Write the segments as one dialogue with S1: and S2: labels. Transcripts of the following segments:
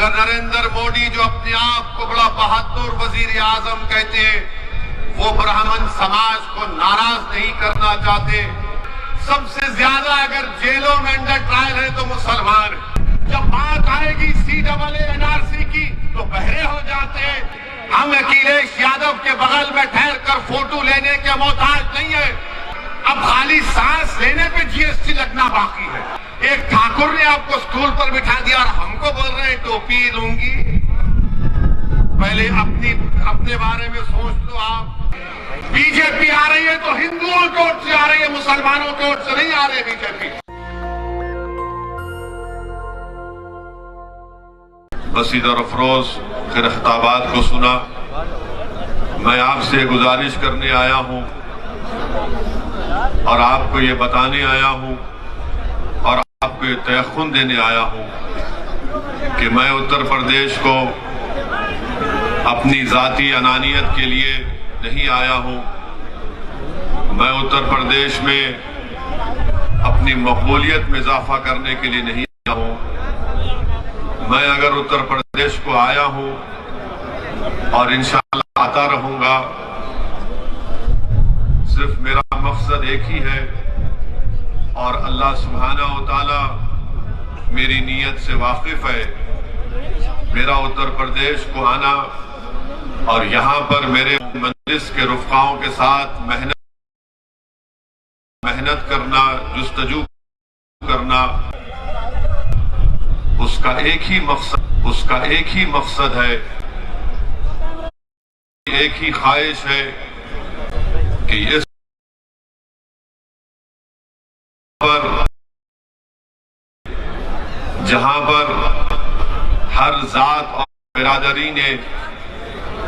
S1: मगर नरेंद्र मोदी जो अपने आप को बड़ा बहादुर वजीर आजम कहते हैं, वो ब्राह्मण समाज को नाराज नहीं करना चाहते। सबसे ज्यादा अगर जेलों में अंडर ट्रायल है तो मुसलमान। जब बात आएगी CAA NRC की तो बहरे हो जाते हैं। हम अखिलेश यादव के बगल में ठहर कर फोटो लेने के मोहताज नहीं है। अब खाली सांस लेने पे GST लगना बाकी है। एक ठाकुर ने आपको स्टूल पर बिठा दिया और हमको बोल रहे हैं टोपी लूंगी। पहले अपने बारे में सोच लो आप। बीजेपी आ रही है तो हिंदुओं की ओर से आ रही है, मुसलमानों की ओर से नहीं आ रही है बीजेपी। मसीद और अफरोज खिरख्ताबाद को सुना। मैं आपसे गुजारिश करने आया हूं और आपको ये बताने आया हूं और आपको ये तयख्खुन देने आया हूं कि मैं उत्तर प्रदेश को अपनी जाती अनानियत के लिए नहीं आया हूं। मैं उत्तर प्रदेश में अपनी मकबूलियत में इजाफा करने के लिए नहीं आया हूं। मैं अगर उत्तर प्रदेश को आया हूं और इंशाअल्लाह आता रहूंगा, सिर्फ मेरा मकसद एक ही है और अल्लाह सुब्हानहू व तआला मेरी नीयत से वाकिफ है। मेरा उत्तर प्रदेश को आना और यहाँ पर मेरे मजलिस के रुफ़क़ाओं के साथ मेहनत करना, जुस्तजू करना, उसका एक ही मकसद है, एक ही ख्वाहिश है कि इस पर जहां पर हर जात और बिरादरी ने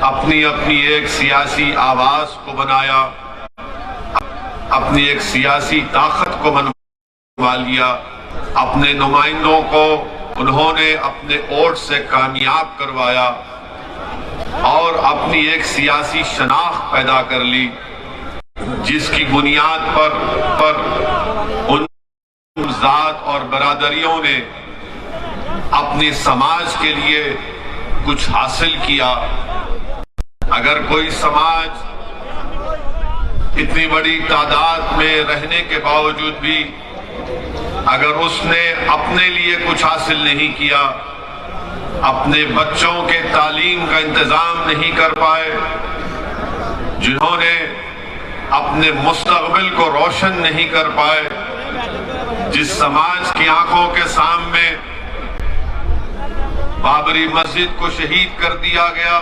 S1: अपनी अपनी एक सियासी आवाज को बनाया, अपनी एक सियासी ताकत को मनवा लिया, अपने नुमाइंदों को उन्होंने अपने वोट से कामयाब करवाया और अपनी एक सियासी शनाख्त पैदा कर ली, जिसकी बुनियाद पर उन जात और बरादरियों ने अपने समाज के लिए कुछ हासिल किया। अगर कोई समाज इतनी बड़ी तादाद में रहने के बावजूद भी अगर उसने अपने लिए कुछ हासिल नहीं किया, अपने बच्चों के तालीम का इंतजाम नहीं कर पाए, जिन्होंने अपने मुस्तकबिल को रोशन नहीं कर पाए, जिस समाज की आंखों के सामने बाबरी मस्जिद को शहीद कर दिया गया,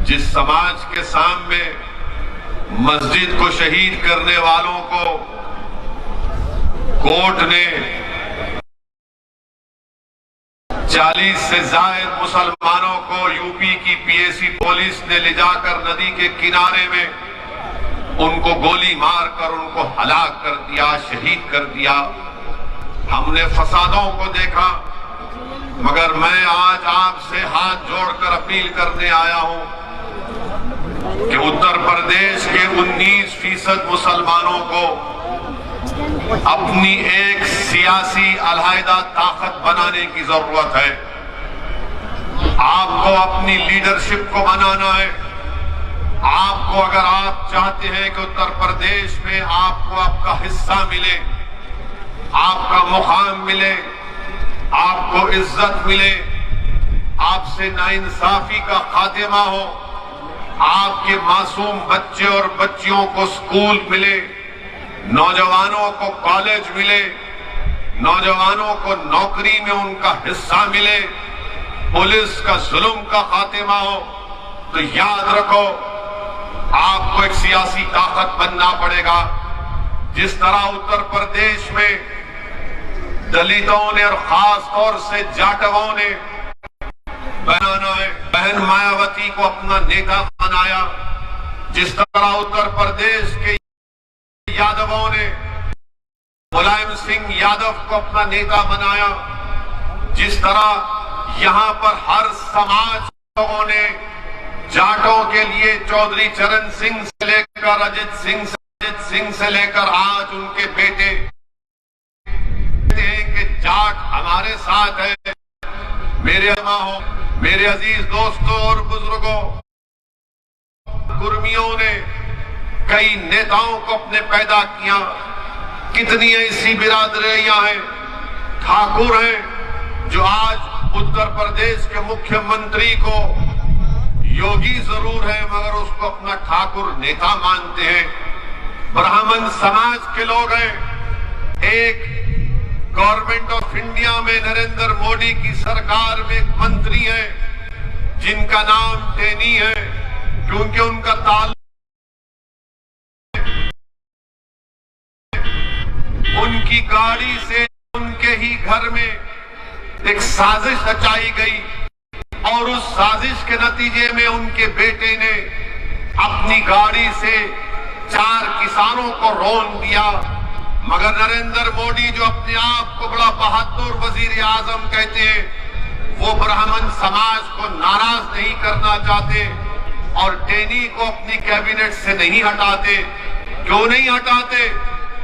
S1: जिस समाज के सामने मस्जिद को शहीद करने वालों को कोर्ट ने 40 से ज्यादा मुसलमानों को यूपी की PAC पुलिस ने ले जाकर नदी के किनारे में उनको गोली मारकर उनको हलाक कर दिया, शहीद कर दिया। हमने फसादों को देखा, मगर मैं आज आपसे हाथ जोड़कर अपील करने आया हूं कि उत्तर प्रदेश के 19% मुसलमानों को अपनी एक सियासी अलहायदा ताकत बनाने की जरूरत है। आपको अपनी लीडरशिप को बनाना है। आपको, अगर आप चाहते हैं कि उत्तर प्रदेश में आपको आपका हिस्सा मिले, आपका मुकाम मिले, आपको इज्जत मिले, आपसे नाइंसाफी का खात्मा हो, आपके मासूम बच्चे और बच्चियों को स्कूल मिले, नौजवानों को कॉलेज मिले, नौजवानों को नौकरी में उनका हिस्सा मिले, पुलिस का जुल्म का खात्मा हो, तो याद रखो आपको एक सियासी ताकत बनना पड़ेगा। जिस तरह उत्तर प्रदेश में दलितों ने और खास तौर से जाटवों ने बनाना है, बहन मायावती को अपना नेता बनाया, जिस तरह उत्तर प्रदेश के यादवों ने मुलायम सिंह यादव को अपना नेता बनाया, जिस तरह यहां पर हर समाज लोगों ने जाटों के लिए चौधरी चरण सिंह से लेकर अजित सिंह से लेकर आज उनके बेटे कहते हैं कि जाट हमारे साथ है। मेरे अजीज दोस्तों और बुजुर्गों, कुर्मियों ने कई नेताओं को अपने पैदा किया। कितनी ऐसी बिरादरियां हैं, ठाकुर हैं, जो आज उत्तर प्रदेश के मुख्यमंत्री को योगी जरूर है मगर उसको अपना ठाकुर नेता मानते हैं। ब्राह्मण समाज के लोग हैं। एक गवर्नमेंट ऑफ इंडिया में नरेंद्र मोदी की सरकार में एक मंत्री है जिनका नाम टेनी है, क्योंकि उनका ताल्लुक उनकी गाड़ी से उनके ही घर में एक साजिश रचाई गई और उस साजिश के नतीजे में उनके बेटे ने अपनी गाड़ी से 4 किसानों को रौंद दिया। मगर नरेंद्र मोदी जो अपने आप को बड़ा बहादुर वजीर आजम कहते हैं, वो ब्राह्मण समाज को नाराज नहीं करना चाहते और टेनी को अपनी कैबिनेट से नहीं हटाते। क्यों नहीं हटाते?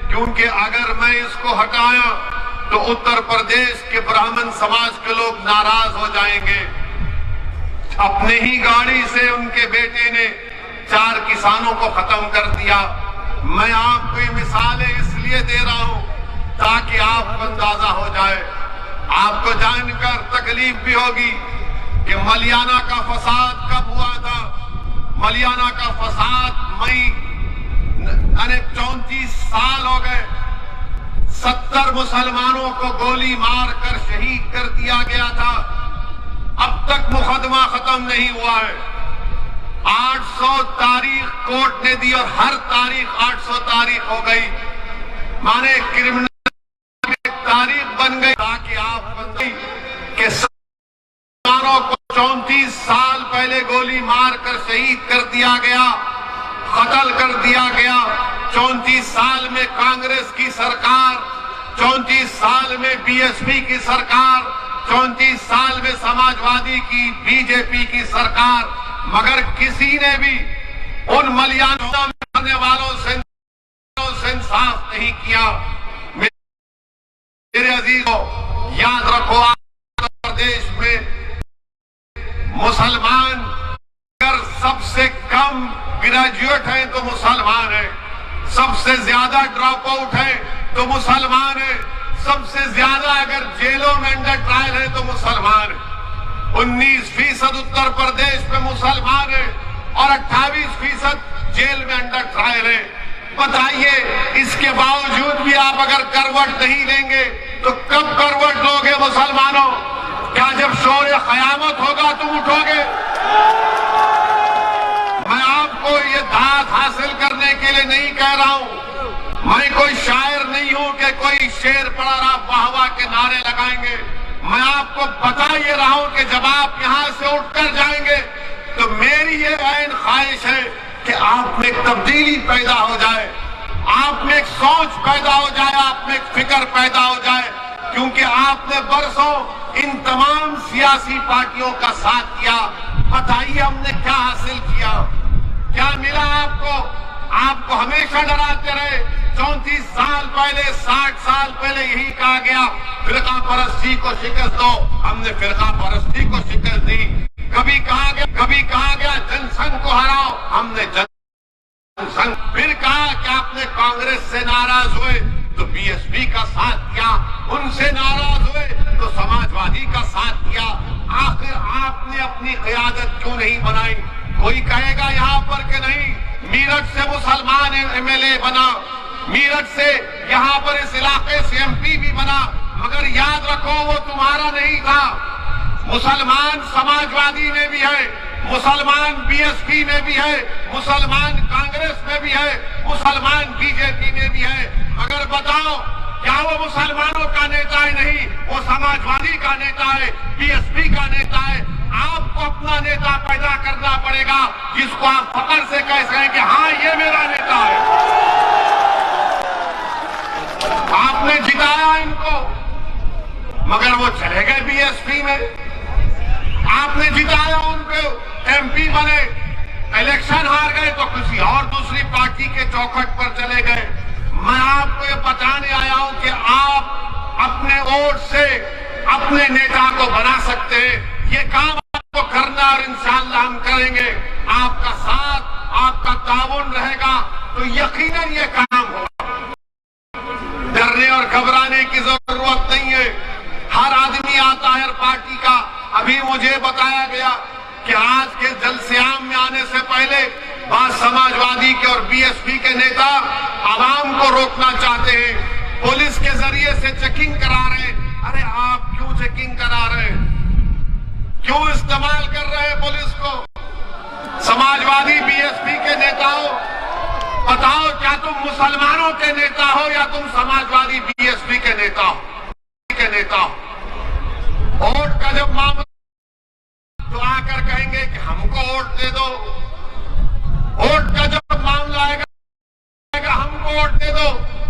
S1: क्योंकि अगर मैं इसको हटाया तो उत्तर प्रदेश के ब्राह्मण समाज के लोग नाराज हो जाएंगे। अपने ही गाड़ी से उनके बेटे ने 4 किसानों को खत्म कर दिया। मैं आपको ये मिसालें इसलिए दे रहा हूं ताकि आपको अंदाजा हो जाए। आपको जानकर तकलीफ भी होगी कि मलियाना का फसाद कब हुआ था। मलियाना का फसाद मई 34 साल हो गए। 70 मुसलमानों को गोली मारकर शहीद कर दिया गया था। अब तक मुकदमा खत्म नहीं हुआ है। 800 तारीख कोर्ट ने दी और हर तारीख 800 तारीख हो गई, माने क्रिमिनल तारीख बन गई ताकि आप के मुसलमानों को 34 साल पहले गोली मारकर शहीद कर दिया गया, कत्ल कर दिया गया। 34 साल में कांग्रेस की सरकार, 34 साल में बीएसपी की सरकार, 34 साल में समाजवादी की बीजेपी की सरकार, मगर किसी ने भी उन मलियानों में रहने वालों से इंसाफ नहीं किया। मेरे अजीजों, याद रखो, आंध्र प्रदेश में मुसलमान अगर सबसे कम ग्रेजुएट हैं तो मुसलमान है, सबसे ज्यादा ड्रॉप आउट है तो मुसलमान है, सबसे ज्यादा अगर जेलों में अंडर ट्रायल है तो मुसलमान है। 19% उत्तर प्रदेश में मुसलमान है और 28% जेल में अंडर ट्रायल है। बताइए, इसके बावजूद भी आप अगर करवट नहीं लेंगे तो कब करवट लोगे मुसलमानों? क्या जब शोर क़यामत होगा तुम उठोगे? मैं आपको ये दाद हासिल करने के लिए नहीं कह रहा हूं। मैं कोई शायर नहीं हूं कि कोई शेर पढ़ा रहा वाह वाह के नारे लगाएंगे। मैं आपको बता ये रहा हूं कि जब आप यहां से उठकर जाएंगे तो मेरी ये ऐन ख्वाहिश है कि आप में एक तब्दीली पैदा हो जाए, आप में एक सोच पैदा हो जाए, आप में एक फिक्र पैदा हो जाए। क्योंकि आपने बरसों इन तमाम सियासी पार्टियों का साथ किया। बताइए हमने क्या हासिल किया, क्या मिला आपको? आपको हमेशा डराते रहे। 34 साल पहले, 60 साल पहले यही कहा गया फिरका परस्ती को शिकस्त दो। हमने फिरका परस्ती को शिकस्त दी। कभी कहा गया जनसंघ को हराओ, हमने जनसंघ। फिर कहा कि आपने कांग्रेस से नाराज हुए तो बीएसपी का साथ किया, उनसे नाराज हुए तो समाजवादी का साथ किया। आखिर आपने अपनी क़यादत क्यों नहीं बनाई? कोई कहेगा यहाँ पर कि नहीं, मीरठ से मुसलमान एमएलए बना, मीरठ से यहाँ पर इस इलाके से एमपी भी बना, मगर याद रखो वो तुम्हारा नहीं था। मुसलमान समाजवादी में भी है, मुसलमान बीएसपी में भी है, मुसलमान कांग्रेस में भी है, मुसलमान बीजेपी में भी है। मगर बताओ, क्या वो मुसलमानों का नेता है? नहीं, वो समाजवादी का नेता है, बीएसपी का नेता है। आपको अपना नेता पैदा करना पड़ेगा जिसको आप फख्र से कह सकें कि हाँ ये मेरा नेता है। आपने जिताया इनको, मगर वो चले गए बीएसपी में। आपने जिताया उनको, एमपी बने, इलेक्शन हार गए तो किसी और दूसरी पार्टी के चौखट पर चले गए। मैं आपको ये बताने आया हूं कि आप अपने वोट से अपने नेता को बना सकते हैं। मुझे बताया गया कि आज के जलसेआम में आने से पहले बाद समाजवादी के और बीएसपी के नेता आवाम को रोकना चाहते हैं, पुलिस के जरिए से चेकिंग करा रहे हैं। अरे आप क्यों चेकिंग करा रहे हैं? क्यों इस्तेमाल कर रहे हैं पुलिस को? समाजवादी बीएसपी के नेताओं, बताओ क्या तुम मुसलमानों के नेता हो या तुम समाजवादी बीएसपी के नेता हो? वोट का जब मामला तो आकर कहेंगे कि हमको वोट दे दो, वोट का जब मामला आएगा हमको वोट दे दो,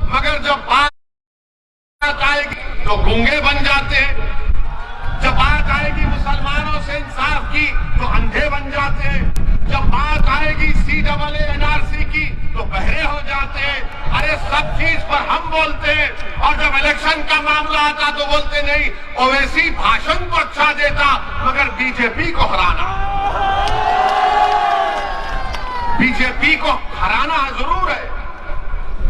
S1: मगर जब बात आएगी तो गूंगे बन जाते हैं। जब बात आएगी मुसलमानों से इंसाफ की तो अंधे बन जाते हैं। जब बात आएगी CAA NRC की तो बहरे हो जाते हैं। अरे सब चीज पर हम बोलते हैं और जब इलेक्शन का मामला आता तो बोलते नहीं। ओवैसी भाषण तो अच्छा देता मगर बीजेपी को हराना, बीजेपी को हराना जरूर है,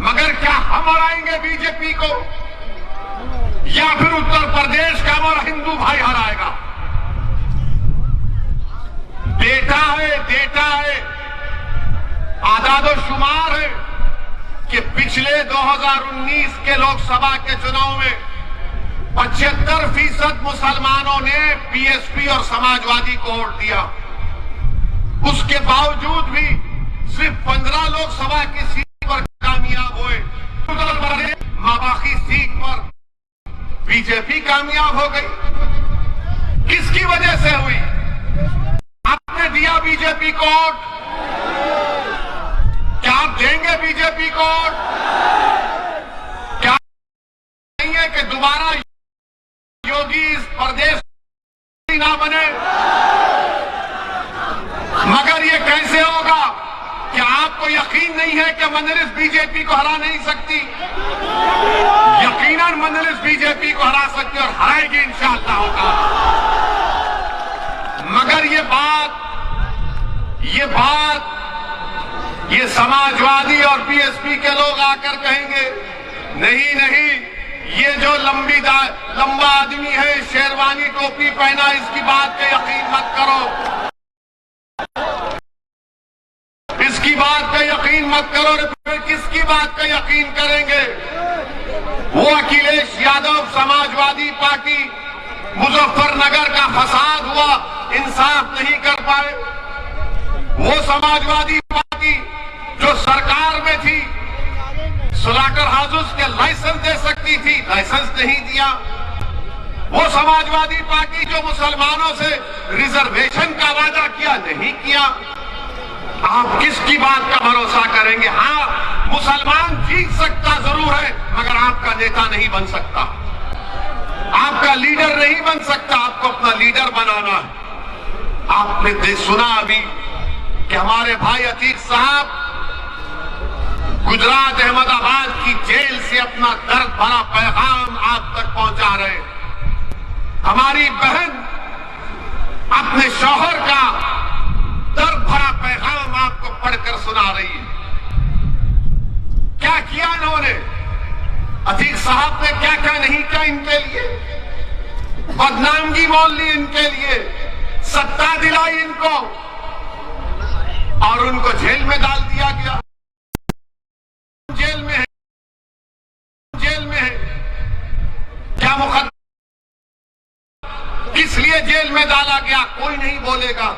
S1: मगर क्या हम हराएंगे बीजेपी को या फिर उत्तर प्रदेश का हमारा हिंदू भाई हराएगा? डेटा है, आदादोशुमार है कि पिछले 2019 के लोकसभा के चुनाव में 75% मुसलमानों ने बीएसपी और समाजवादी को वोट दिया। उसके बावजूद भी सिर्फ 15 लोकसभा की सीट पर कामयाब हुए। उत्तर प्रदेश बाकी सीट पर बीजेपी कामयाब हो गई। किसकी वजह से हुई? आपने दिया बीजेपी को वोट? क्या आप देंगे बीजेपी को वोट? क्या नहीं है कि दोबारा योगी इस प्रदेश ना बने? मगर ये कैसे होगा? क्या आपको यकीन नहीं है कि मजलिस बीजेपी को हरा नहीं सकती? यकीनन मजलिस बीजेपी को हरा सकती और हराएगी इंशाअल्लाह ताला। मगर ये समाजवादी और बीएसपी के लोग आकर कहेंगे नहीं, ये जो लंबा आदमी है, शेरवानी टोपी पहना, इसकी बात पे यकीन मत करो, इसकी बात पे यकीन मत करो। फिर किसकी बात पे यकीन करेंगे? वो अखिलेश यादव समाजवादी पार्टी, मुजफ्फरनगर का फसाद हुआ, इंसाफ नहीं कर पाए। वो समाजवादी पार्टी जो सरकार में थी, स्लॉटर हाउसेस के लाइसेंस दे सकती थी, लाइसेंस नहीं दिया। वो समाजवादी पार्टी जो मुसलमानों से रिजर्वेशन का वादा किया, नहीं किया। आप किसकी बात का भरोसा करेंगे? हाँ, मुसलमान जीत सकता जरूर है मगर आपका नेता नहीं बन सकता, आपका लीडर नहीं बन सकता। आपको अपना लीडर बनाना है। आपने सुना अभी कि हमारे भाई अतीक साहब गुजरात अहमदाबाद की जेल से अपना दर्द भरा पैगाम आप तक पहुंचा रहे। हमारी बहन अपने शौहर का दर्द भरा पैगाम आपको पढ़कर सुना रही है। क्या किया इन्होंने? अतीक साहब ने क्या क्या नहीं किया इनके लिए? बदनामगी मोल ली इनके लिए, सत्ता दिलाई इनको और उनको जेल में डाल दिया गया। जेल में है क्या मुकदमा? किस लिए जेल में डाला गया? कोई नहीं बोलेगा।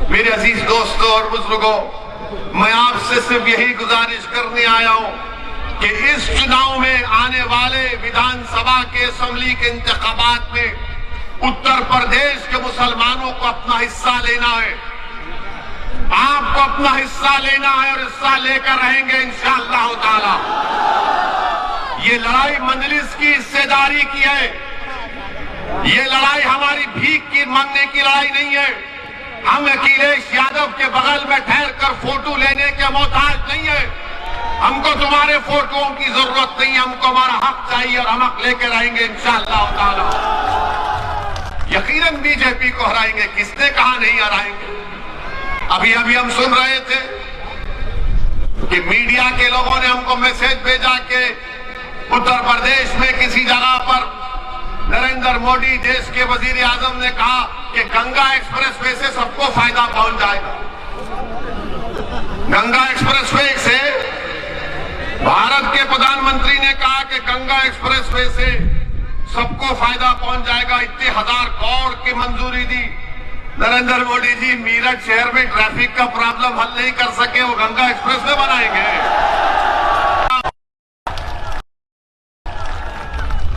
S1: मेरे अजीज दोस्तों और बुजुर्गों, मैं आपसे सिर्फ यही गुजारिश करने आया हूं कि इस चुनाव में आने वाले विधानसभा के असेंबली के इंतखाबात में उत्तर प्रदेश के मुसलमानों को अपना हिस्सा लेना है। आपको अपना हिस्सा लेना है और हिस्सा लेकर रहेंगे इंशाअल्लाह ताला। ये लड़ाई मजलिस की हिस्सेदारी की है, ये लड़ाई हमारी भीख की मांगने की लड़ाई नहीं है। हम अखिलेश यादव के बगल में ठहर कर फोटो लेने के मोहताज नहीं है। हमको तुम्हारे फोटोओं की जरूरत नहीं है, हमको हमारा हक चाहिए और हम हक लेकर रहेंगे इंशाअल्लाह ताला। यकीनन बीजेपी को हराएंगे, किसने कहा नहीं हराएंगे? अभी हम सुन रहे थे कि मीडिया के लोगों ने हमको मैसेज भेजा कि उत्तर प्रदेश में किसी जगह पर नरेंद्र मोदी देश के वजीर आजम ने कहा कि गंगा एक्सप्रेसवे से सबको फायदा पहुंच जाएगा। गंगा एक्सप्रेसवे से भारत के प्रधानमंत्री ने कहा कि गंगा एक्सप्रेसवे से सबको फायदा पहुंच जाएगा, इतने 1000 करोड़ की मंजूरी दी। नरेंद्र मोदी जी मीरठ शहर में ट्रैफिक का प्रॉब्लम हल नहीं कर सके, वो गंगा एक्सप्रेसवे बनाएंगे।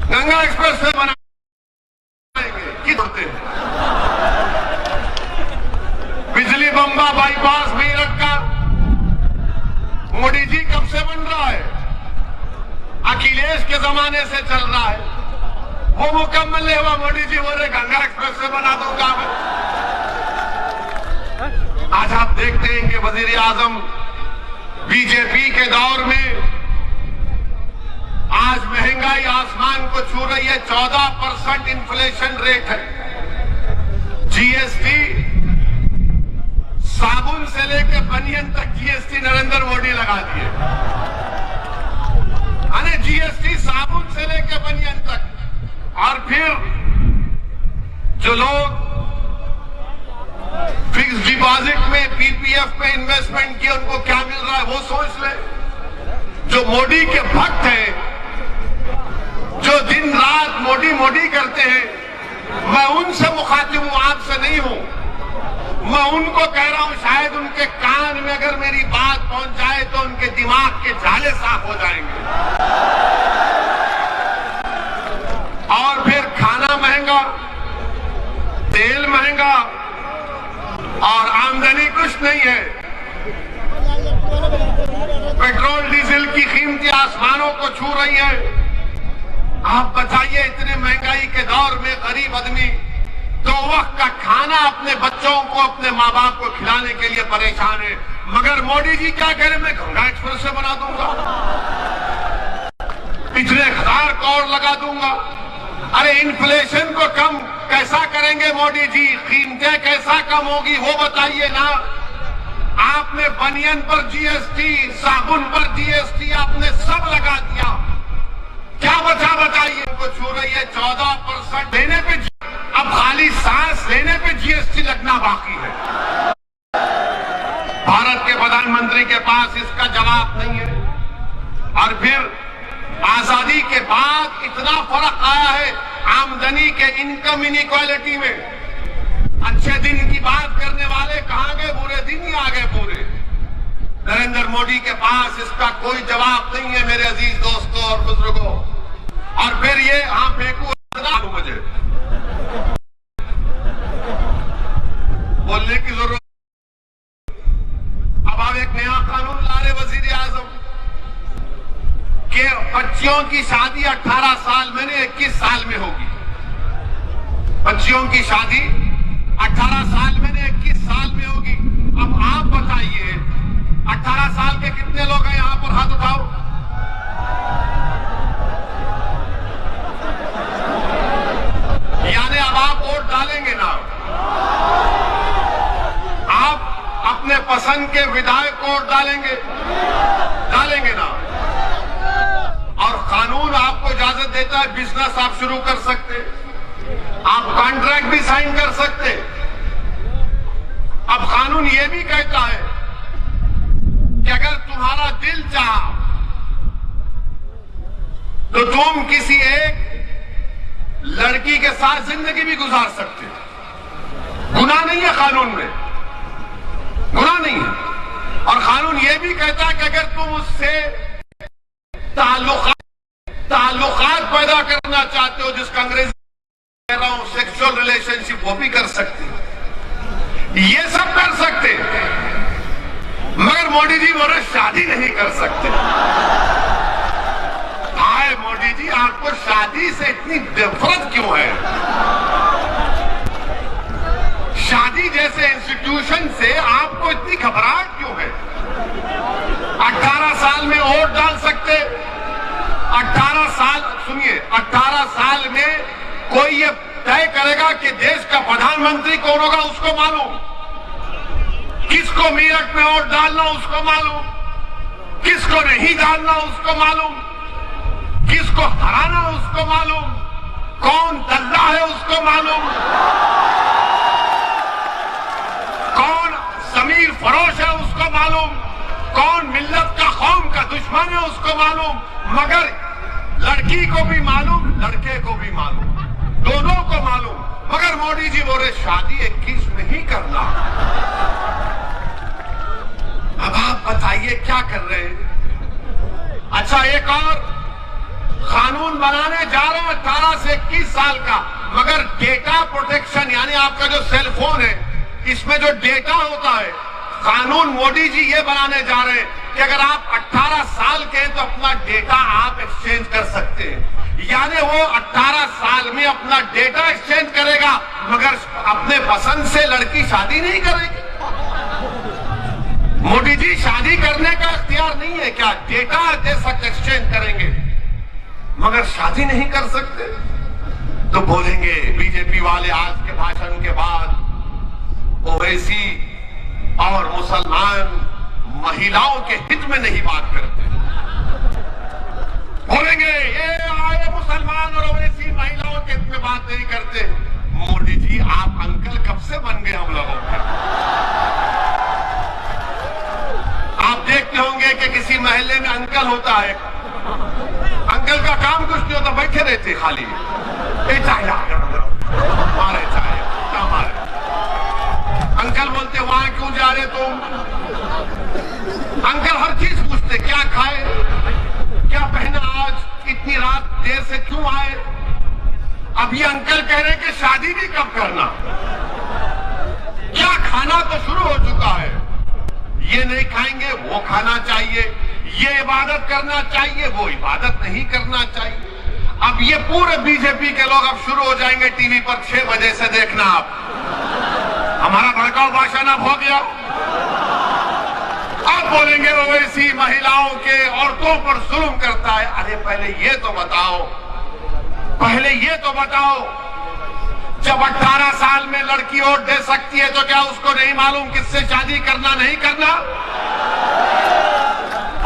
S1: गंगा एक्सप्रेसवे बनाएंगे की करते हैं। बिजली बम्बा बाईपास मीरठ का मोदी जी कब से बन रहा है? अखिलेश के जमाने से चल रहा है, वो मुकम्मल नहीं हुआ। मोदी जी बोले गंगा एक्सप्रेस से बना दूंगा मैं। आज आप देखते हैं कि वजीर आजम बीजेपी के दौर में आज महंगाई आसमान को छू रही है। 14% इन्फ्लेशन रेट है। जीएसटी साबुन से लेकर बनियन तक जीएसटी नरेंद्र मोदी लगा दिए। अरे जीएसटी साबुन से लेकर बनियन तक। और फिर जो लोग फिक्स डिपॉजिट में पीपीएफ में इन्वेस्टमेंट किए उनको क्या मिल रहा है वो सोच ले। जो मोदी के भक्त हैं, जो दिन रात मोदी मोदी करते हैं, मैं उनसे मुखातिब हूं, आपसे नहीं हूं। मैं उनको कह रहा हूं, शायद उनके कान में अगर मेरी बात पहुंच जाए तो उनके दिमाग के झाले साफ हो जाएंगे। और फिर खाना महंगा, तेल महंगा और आमदनी कुछ नहीं है। पेट्रोल डीजल की कीमतें आसमानों को छू रही है। आप बताइए, इतने महंगाई के दौर में गरीब आदमी 2 वक्त का खाना अपने बच्चों को, अपने माँ बाप को खिलाने के लिए परेशान है। मगर मोदी जी क्या कह रहे, मैं गंगा एक्सप्रेस से बना दूंगा, पिछले 1000 करोड़ लगा दूंगा। अरे इन्फ्लेशन को कम कैसा करेंगे मोदी जी? कीमतें कैसा कम होगी वो बताइए ना। आपने बनियन पर जीएसटी, साबुन पर जीएसटी आपने सब लगा दिया। क्या बचा बताइए? उनको छू रही है 14% देने पे, अब खाली सांस लेने पे जीएसटी लगना बाकी है। भारत के प्रधानमंत्री के पास इसका जवाब नहीं है। और फिर आजादी के बाद इतना फर्क आया है आमदनी के, इनकम इनइक्वालिटी में। अच्छे दिन की बात करने वाले कहां गए? बुरे दिन ही आ गए पूरे। नरेंद्र मोदी के पास इसका कोई जवाब नहीं है मेरे अजीज दोस्तों और बुजुर्गों। और फिर ये फेंकू मुझे बोलने की जरूरत। अब आप एक नया कानून ला रहे वजीर आजम के बच्चियों की शादी 18 साल में नहीं 21 साल में होगी। बच्चियों की शादी 18 साल में नहीं 21 साल में होगी। अब आप बताइए, 18 साल के कितने लोग हैं यहां पर? हाथ उठाओ। यानी अब आप वोट डालेंगे ना? आप अपने पसंद के विधायक को वोट डालेंगे ना? और कानून आपको इजाजत देता है बिजनेस आप शुरू कर सकते, आप कॉन्ट्रैक्ट भी साइन कर सकते। अब कानून ये भी कहता है कि अगर तुम्हारा दिल चाहा तो तुम किसी एक लड़की के साथ जिंदगी भी गुजार सकते। गुनाह नहीं है कानून में, गुनाह नहीं है। और कानून ये भी कहता है कि अगर तुम उससे ताल्लुकात पैदा करना चाहते हो, जिसका अंग्रेजी कह रहा हूं सेक्सुअल रिलेशनशिप, वो भी कर सकते। ये सब कर सकते, मगर मोदी जी बोले शादी नहीं कर सकते। हाय मोदी जी, आपको शादी से इतनी नफरत क्यों है? शादी जैसे इंस्टीट्यूशन से आपको इतनी घबराहट क्यों है? 18 साल में वोट डाल सकते। 18 साल, सुनिए, 18 साल में कोई ये तय करेगा कि देश का प्रधानमंत्री कौन होगा उसको मालूम, किसको मीरठ में वोट डालना उसको मालूम, किसको नहीं डालना उसको मालूम, किसको हराना उसको मालूम। कौन दल्ला है उसको मालूम, कौन जमीर फरोश है उसको मालूम, कौन मिल्लत का कौम का दुश्मन है उसको मालूम, मगर लड़की को भी मालूम, लड़के को भी मालूम, दोनों को मालूम। मगर मोदी जी बोले शादी 21 में ही करना। अब आप बताइए क्या कर रहे हैं। अच्छा, एक और कानून बनाने जा रहे हैं 18 से 21 साल का, मगर डेटा प्रोटेक्शन यानी आपका जो सेल फोन है इसमें जो डेटा होता है, कानून मोदी जी ये बनाने जा रहे हैं कि अगर आप 18 साल के हैं तो अपना डेटा आप एक्सचेंज कर सकते हैं। यानी वो 18 साल में अपना डेटा एक्सचेंज करेगा, मगर अपने पसंद से लड़की शादी नहीं करेगी। मोदी जी शादी करने का इख्तियार नहीं है क्या? डेटा दे सकते, एक्सचेंज करेंगे, मगर शादी नहीं कर सकते। तो बोलेंगे बीजेपी वाले आज के भाषण के बाद ओवैसी और मुसलमान महिलाओं के हित में नहीं बात करते। बोलेंगे ये आए मुसलमान और ओवैसी महिलाओं के हित में बात नहीं करते। मोदी जी आप अंकल कब से बन गए हम लोगों के? आप देखते होंगे कि किसी मोहल्ले में अंकल होता है, अंकल का काम कुछ नहीं होता, बैठे रहते खाली, चाय मारे चाय क्या मारे। अंकल बोलते वहां क्यों जा रहे तुम? अंकल हर चीज पूछते, क्या खाए, क्या पहना आज, इतनी रात देर से क्यों आए। अब ये अंकल कह रहे हैं कि शादी भी कब करना, क्या खाना तो शुरू हो चुका है, ये नहीं खाएंगे वो खाना चाहिए, ये इबादत करना चाहिए वो इबादत नहीं करना चाहिए। अब ये पूरे बीजेपी के लोग अब शुरू हो जाएंगे टीवी पर 6 बजे से देखना आप, हमारा भड़काऊ भाषण अब हो गया। अब बोलेंगे ओवैसी महिलाओं के औरतों पर जुल्म करता है। अरे पहले ये तो बताओ, पहले ये तो बताओ, जब 18 साल में लड़की वोट दे सकती है तो क्या उसको नहीं मालूम किससे शादी करना नहीं करना?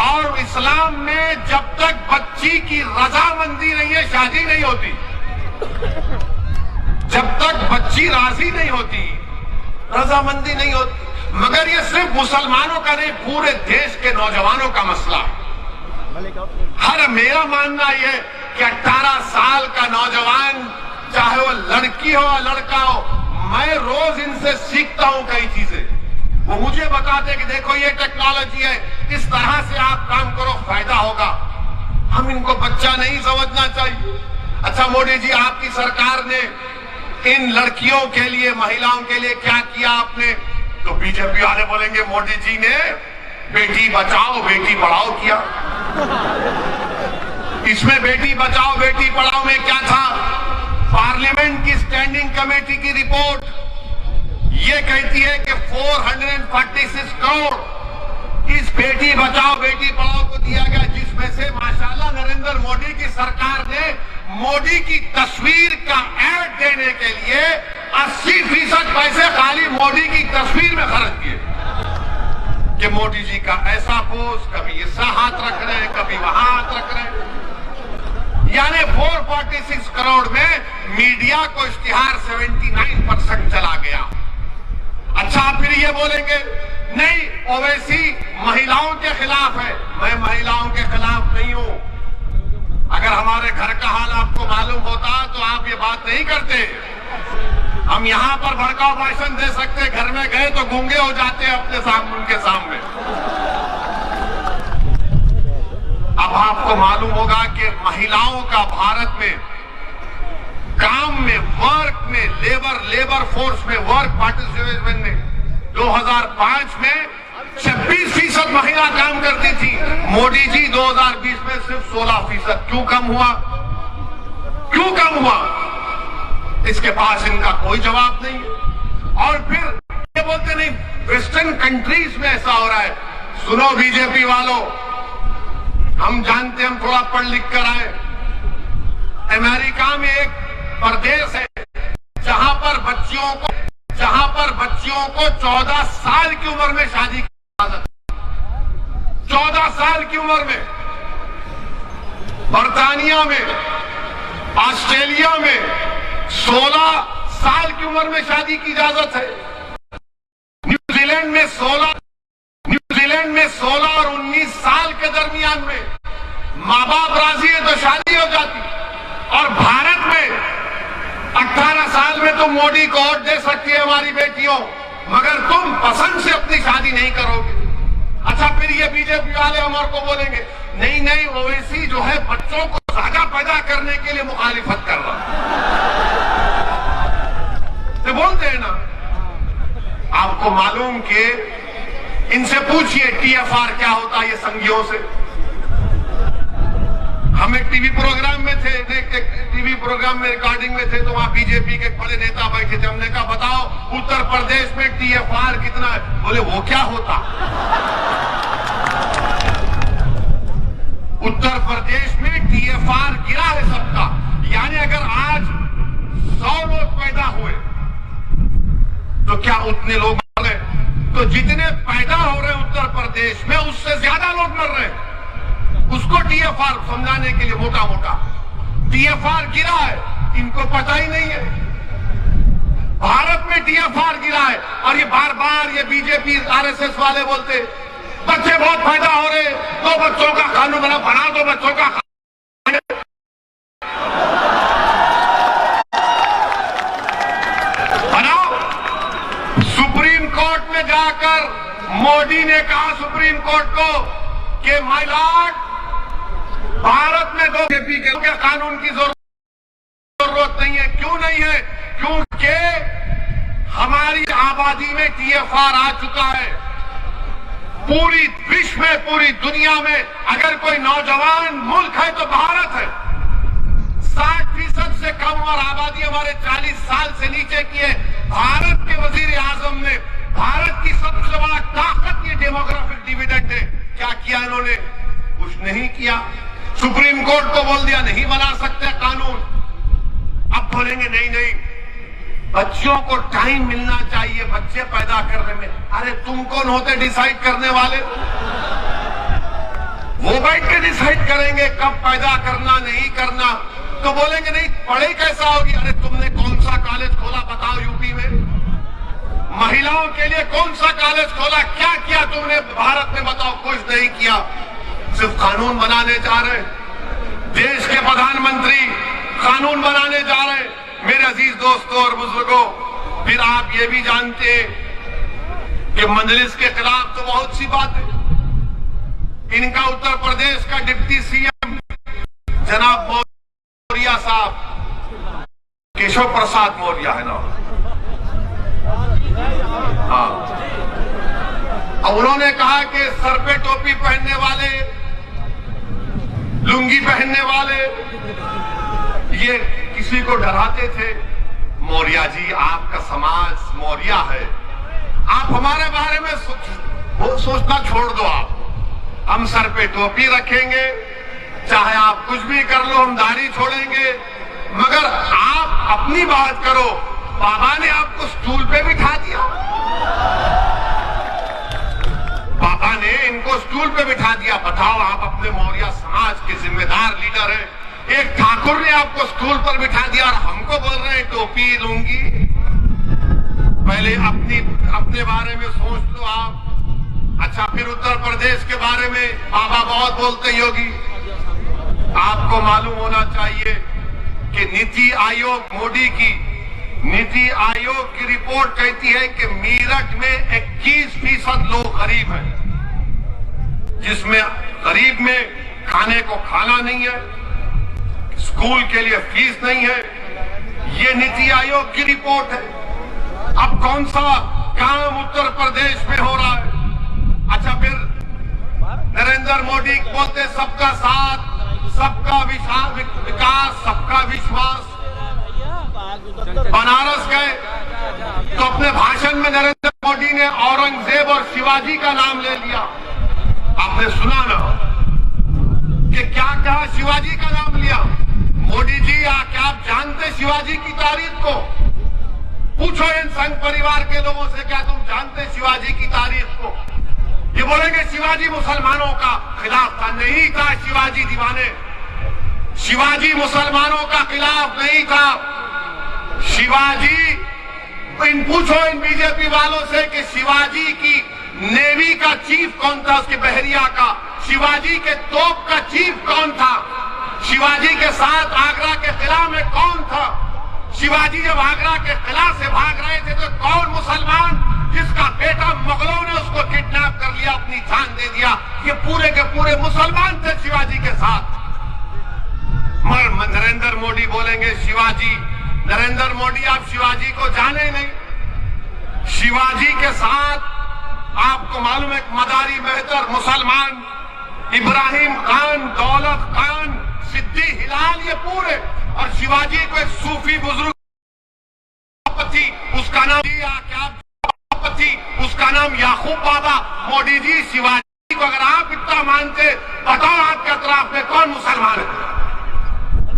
S1: और इस्लाम में जब तक बच्ची की रजामंदी नहीं है शादी नहीं होती, जब तक बच्ची राजी नहीं होती रजामंदी नहीं होती। मगर ये सिर्फ मुसलमानों का नहीं, पूरे देश के नौजवानों का मसला है। मेरा मानना यह कि 18 साल का नौजवान, चाहे वो लड़की हो या लड़का हो, मैं रोज इनसे सीखता हूं कई चीजें। वो मुझे बताते कि देखो ये टेक्नोलॉजी है, इस तरह से आप काम करो फायदा होगा। हम इनको बच्चा नहीं समझना चाहिए। अच्छा मोदी जी, आपकी सरकार ने इन लड़कियों के लिए, महिलाओं के लिए क्या किया आपने? तो बीजेपी वाले बोलेंगे मोदी जी ने बेटी बचाओ बेटी पढ़ाओ किया। इसमें बेटी बचाओ बेटी पढ़ाओ में क्या था? पार्लियामेंट की स्टैंडिंग कमेटी की रिपोर्ट ये कहती है कि 446 करोड़ इस बेटी बचाओ बेटी पढ़ाओ को दिया गया, जिसमें से माशाल्लाह नरेंद्र मोदी की सरकार ने मोदी की तस्वीर का ऐड देने के लिए 80% पैसे खाली मोदी की तस्वीर में खर्च किए। कि मोदी जी का ऐसा पोस्ट, कभी ऐसा हाथ रख रहे हैं, कभी वहां हाथ रख रहे हैं। यानी 446 करोड़ में मीडिया को इश्तिहार 79% चला गया। अच्छा फिर ये बोलेंगे नहीं ओवैसी महिलाओं के खिलाफ है। मैं महिलाओं के खिलाफ नहीं हूं। अगर हमारे घर का हाल आपको मालूम होता तो आप ये बात नहीं करते। हम यहां पर भड़काऊ भाषण दे सकते, घर में गए तो गूंगे हो जाते हैं अपने सामने, उनके सामने। अब आपको मालूम होगा कि महिलाओं का भारत में काम में, वर्क में, लेबर फोर्स में, वर्क पार्टिसिपेशन में 2005 में 26% महिला काम करती थी। मोदी जी 2020 में सिर्फ 16%। क्यों कम हुआ? क्यों कम हुआ? इसके पास इनका कोई जवाब नहीं है। और फिर ये बोलते नहीं वेस्टर्न कंट्रीज में ऐसा हो रहा है। सुनो बीजेपी वालों, हम जानते, हम थोड़ा पढ़ लिख कर आए। अमेरिका में एक प्रदेश है जहां पर बच्चियों को 14 साल की उम्र में शादी की इजाजत, 14 साल की उम्र में। बर्तानिया में ऑस्ट्रेलिया में 16 साल की उम्र में शादी की इजाजत है। न्यूजीलैंड में 16 और 19 साल के दरमियान में माँ बाप राजी है तो शादी हो जाती। और भारत में 18 साल में तुम मोदी को वोट दे सकती है हमारी बेटियों, मगर तुम पसंद से अपनी शादी नहीं करोगे। अच्छा, फिर ये बीजेपी वाले हमारे को बोलेंगे नहीं ओवैसी जो है बच्चों को ज्यादा पैदा करने के लिए मुखालिफत कर रहा तो बोलते हैं ना। आपको मालूम कि इनसे पूछिए टीएफआर क्या होता है ये संघियों से। हम एक टीवी प्रोग्राम में थे, टीवी प्रोग्राम में रिकॉर्डिंग में थे तो वहां बीजेपी के बड़े नेता बैठे थे। हमने कहा बताओ उत्तर प्रदेश में टीएफआर कितना है? बोले वो क्या होता। उत्तर प्रदेश में टीएफआर गिरा है सबका, यानी अगर आज 100 लोग पैदा हुए तो क्या उतने लोग मर रहे? तो जितने पैदा हो रहे हैं उत्तर प्रदेश में उससे ज्यादा लोग मर रहे हैं। उसको टीएफआर समझाने के लिए मोटा मोटा टीएफआर गिरा है, इनको पता ही नहीं है। भारत में टीएफआर गिरा है और ये बार बार ये बीजेपी आरएसएस वाले बोलते बच्चे बहुत पैदा हो रहे, दो बच्चों का कानून बना दो बच्चों का। सुप्रीम कोर्ट में जाकर मोदी ने कहा सुप्रीम कोर्ट को कि माय लॉर्ड भारत में दो बीजेपी के कानून की जरूरत नहीं है। क्यों नहीं है? क्योंकि हमारी आबादी में टीएफआर आ चुका है। पूरी विश्व में, पूरी दुनिया में अगर कोई नौजवान मुल्क है तो भारत है। 60% से कम और आबादी हमारे 40 साल से नीचे की है। भारत के वजीर आजम ने, भारत की सबसे बड़ा ताकत ये डेमोग्राफिक डिविडेंड है। क्या किया इन्होंने? कुछ नहीं किया। सुप्रीम कोर्ट को बोल दिया नहीं बना सकते कानून। अब बोलेंगे नहीं बच्चों को टाइम मिलना चाहिए बच्चे पैदा करने में। अरे तुम कौन होते डिसाइड करने वाले? वो बैठ के डिसाइड करेंगे कब पैदा करना नहीं करना। तो बोलेंगे नहीं पढ़ाई कैसा होगी? अरे तुमने कौन सा कॉलेज खोला बताओ यूपी में? महिलाओं के लिए कौन सा कॉलेज खोला? क्या किया तुमने भारत में बताओ? कुछ नहीं किया, सिर्फ कानून बनाने जा रहे। देश के प्रधानमंत्री कानून बनाने जा रहे। मेरे अजीज दोस्तों और बुजुर्गों, फिर आप ये भी जानते हैं कि मजलिस के खिलाफ तो बहुत सी बात है। इनका उत्तर प्रदेश का डिप्टी सीएम जनाब मौर्य साहब, केशव प्रसाद मौर्य है ना? हाँ। और उन्होंने कहा कि सर पे टोपी पहनने वाले, लुंगी पहनने वाले ये किसी को डराते थे। मौर्य जी, आपका समाज मौर्य है, आप हमारे बारे में सोचना छोड़ दो। हम सर पे टोपी रखेंगे, चाहे आप कुछ भी कर लो, हम दाढ़ी छोड़ेंगे, मगर आप अपनी बात करो। बाबा ने आपको स्टूल पे बिठा दिया, बाबा ने इनको स्टूल पे बिठा दिया। बताओ, आप अपने मौर्य समाज के जिम्मेदार लीडर हैं। एक ठाकुर ने आपको स्टूल पर बिठा दिया और हमको बोल रहे हैं टोपी लूंगी। पहले अपने बारे में सोच लो आप। अच्छा, फिर उत्तर प्रदेश के बारे में बाबा बहुत बोलते योगी। आपको मालूम होना चाहिए कि नीति आयोग, मोदी की नीति आयोग की रिपोर्ट कहती है कि मेरठ में 21% लोग गरीब हैं, जिसमें गरीब में खाने को खाना नहीं है, स्कूल के लिए फीस नहीं है। ये नीति आयोग की रिपोर्ट है। अब कौन सा काम उत्तर प्रदेश में हो रहा है? अच्छा, फिर नरेंद्र मोदी बोलते सबका साथ, सबका विकास, सबका विश्वास। बनारस गए तो अपने भाषण में नरेंद्र मोदी ने औरंगजेब और शिवाजी का नाम ले लिया। आपने सुना ना कि क्या कहा? शिवाजी का नाम लिया। मोदी जी, क्या आप जानते शिवाजी की तारीख को? पूछो इन संघ परिवार के लोगों से, क्या तुम जानते शिवाजी की तारीख को? ये बोलेंगे शिवाजी मुसलमानों का खिलाफ था। नहीं था शिवाजी दीवाने। शिवाजी मुसलमानों का खिलाफ नहीं था। शिवाजी, पूछो इन बीजेपी वालों से कि शिवाजी की नेवी का चीफ कौन था, उसके बहरिया का। शिवाजी के तोप का चीफ कौन था? शिवाजी के साथ आगरा के किला में कौन था? शिवाजी जब आगरा के किला से भाग रहे थे तो कौन मुसलमान जिसका बेटा मुगलों ने उसको किडनैप कर लिया, अपनी जान दे दिया, ये पूरे के पूरे मुसलमान थे शिवाजी के साथ। मगर नरेंद्र मोदी बोलेंगे शिवाजी, नरेंद्र मोदी आप शिवाजी को जाने नहीं। शिवाजी के साथ आपको मालूम है मदारी मेहतर मुसलमान, इब्राहिम खान, दौलत खान, सिद्दी हिलाल, ये पूरे। और शिवाजी को एक सूफी बुजुर्ग थी, उसका नाम थी, उसका नाम याकूब बाबा। मोदी जी शिवाजी को अगर आप इतना मानते, बताओ आपके अतराफ में कौन मुसलमान है?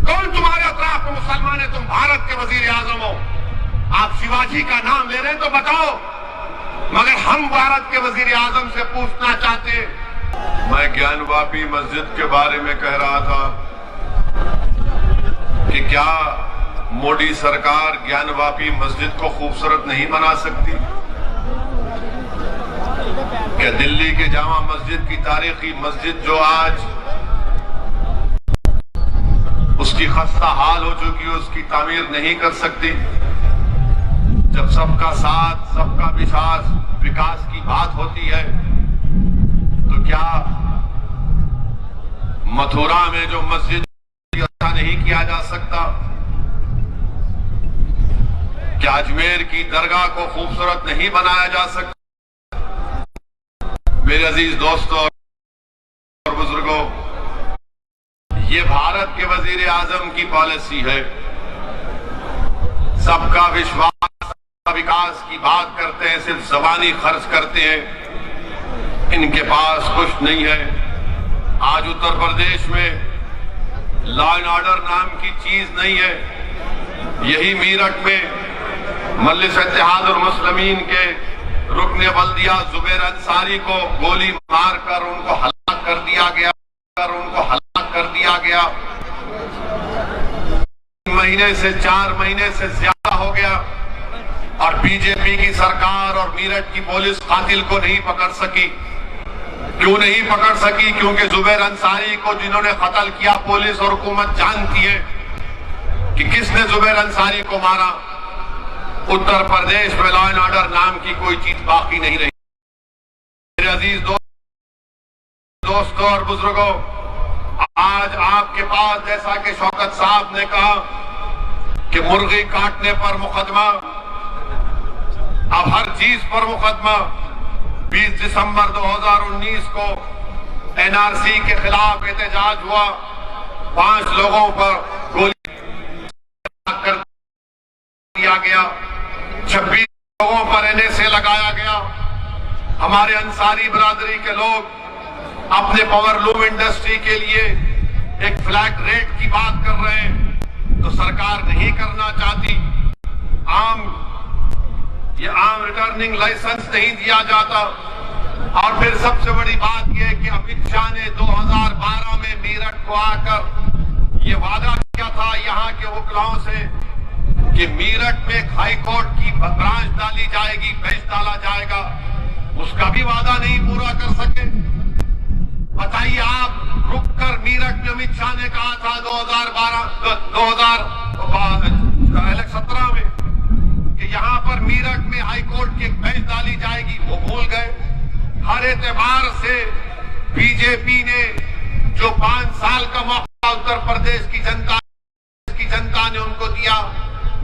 S1: कौन तुम्हारे अतराफ में मुसलमान है? तुम भारत के वजीर आजम हो, आप शिवाजी का नाम ले रहे हैं तो बताओ। मगर हम भारत के वजीर आजम से पूछना चाहते। मैं ज्ञानवापी मस्जिद के बारे में कह रहा था कि क्या मोदी सरकार ज्ञानवापी मस्जिद को खूबसूरत नहीं बना सकती? क्या दिल्ली के जामा मस्जिद की तारीखी मस्जिद जो आज उसकी खस्ता हाल हो चुकी है, उसकी तामीर नहीं कर सकती? जब सबका साथ, सबका विकास की बात होती है तो क्या मथुरा में जो मस्जिद अच्छा नहीं किया जा सकता? क्या अजमेर की दरगाह को खूबसूरत नहीं बनाया जा सकता? मेरे अजीज दोस्तों और बुजुर्गों, ये भारत के वजीर आजम की पॉलिसी है। सबका विश्वास, सबका विकास की बात करते हैं, सिर्फ ज़बानी खर्च करते हैं, इनके पास कुछ नहीं है। आज उत्तर प्रदेश में लॉ एंड ऑर्डर नाम की चीज नहीं है। यही मीरठ में मजलिस इत्तेहादुल मुस्लिमीन के रुकने बल्दिया जुबैर अंसारी को गोली मारकर उनको हलाक कर दिया गया। महीने से 4 महीने से ज्यादा हो गया और बीजेपी की सरकार और मीरठ की पुलिस कातिल को नहीं पकड़ सकी। क्यों नहीं पकड़ सकी? क्योंकि जुबैर अंसारी को जिन्होंने कत्ल किया, पुलिस और हुकूमत जानती है कि किसने जुबैर अंसारी को मारा। उत्तर प्रदेश में लॉ एंड ऑर्डर नाम की कोई चीज बाकी नहीं रही। मेरे अजीज दोस्तों और बुजुर्गों, आज आपके पास, जैसा कि शौकत साहब ने कहा कि मुर्गी काटने पर मुकदमा, अब हर चीज पर मुकदमा। 20 दिसंबर 2019 को एनआरसी के खिलाफ एहतजाज हुआ, 5 लोगों पर गोली कर दिया गया, 26 लोगों पर एनएसए लगाया गया। हमारे अंसारी बिरादरी के लोग अपने पावरलूम इंडस्ट्री के लिए एक फ्लैट रेट की बात कर रहे हैं तो सरकार नहीं करना चाहती। आम रिटर्निंग लाइसेंस नहीं दिया जाता। और फिर सबसे बड़ी बात यह है कि अमित शाह ने 2012 में मीरठ को आकर ये वादा किया था यहाँ के वकीलों से कि मीरठ में हाई कोर्ट की ब्रांच डाली जाएगी, बेंच डाला जाएगा। उसका भी वादा नहीं पूरा कर सके। बताइए आप, रुककर मीरठ में अमित शाह ने कहा था 2017 में कि यहां पर मीरठ में हाई कोर्ट की एक बेंच डाली जाएगी, वो भूल गए। हर एतबार से बीजेपी ने जो 5 साल का मौका उत्तर प्रदेश की जनता ने उनको दिया,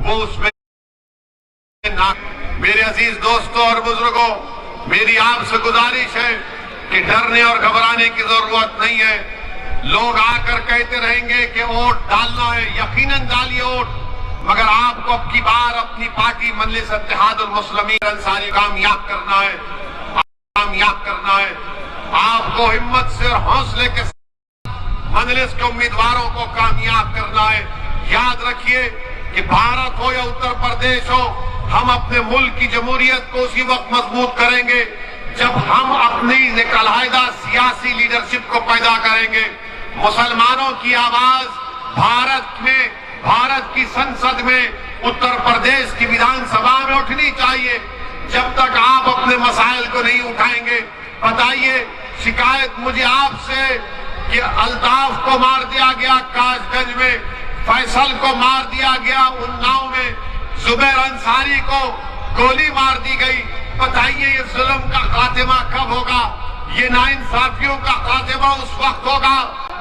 S1: वो उसमें ना। मेरे अजीज दोस्तों और बुजुर्गों, मेरी आपसे गुजारिश है कि डरने और घबराने की जरूरत नहीं है। लोग आकर कहते रहेंगे कि वोट डालना है, यकीनन डालिए वोट, मगर आपको अब की बार अपनी पार्टी मजलिस इत्तेहादुल मुस्लिमीन अंसारी कामयाब करना है। आपको हिम्मत से और हौसले के साथ मजलिस के उम्मीदवारों को कामयाब करना है। याद रखिए कि भारत हो या उत्तर प्रदेश हो, हम अपने मुल्क की जमहूरियत को उसी वक्त मजबूत करेंगे जब हम अपनी अलहदा सियासी लीडरशिप को पैदा करेंगे। मुसलमानों की आवाज भारत की संसद में, उत्तर प्रदेश की विधानसभा में उठनी चाहिए। जब तक आप अपने मसाइल को नहीं उठाएंगे, बताइए, शिकायत मुझे आपसे कि अल्ताफ को मार दिया गया कासगंज में, फैसल को मार दिया गया उन्नाव में, जुबैर अंसारी को गोली मार दी गई। बताइए ये जुल्म का खात्मा कब होगा? ये नाइंसाफियों का खात्मा उस वक्त होगा